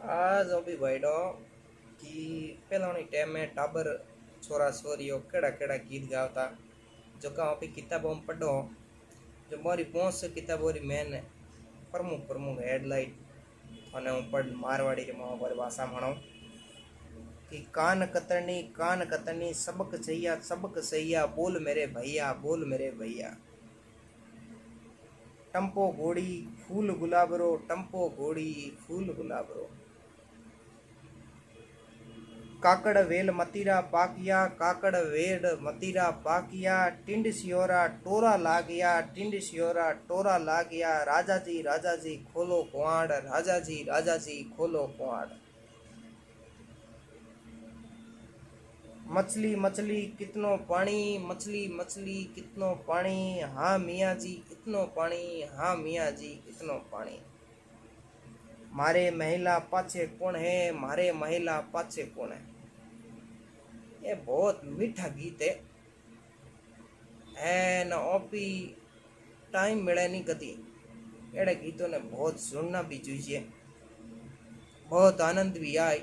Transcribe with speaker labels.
Speaker 1: आज अभी बैठो कि पहला टाइम में टाबर छोरा छोरियों केड़ा केड़ा गीत गावता जो का अभी किताबों में पढ़ो जो मारी पहुंच से किताबों री मेन प्रमुख प्रमुख हेडलाइट અને હું પણ મારવાડી રે મારી ભાષા ભણો कि कान कतरनी सबक सैया बोल मेरे भैया टंपो घोड़ी फूल गुलाबरो टंपो घोड़ी फूल गुलाबरो काकड़ वेल मतीरा पाकिया टिंड सियोरा टोरा लागया राजा जी खोलो कुआड़ राजा जी खोलो कुआड़ मछली मछली कितनो पानी हाँ मियाँ जी इतनो पानी हाँ मियाँ जी इतनो पानी मारे महिला पाछे कौन है ये बहुत मीठा गीत है एन ओपी टाइम मिले नहीं कदी एड़े गीतों ने बहुत सुनना भी चाहिए बहुत आनंद भी आए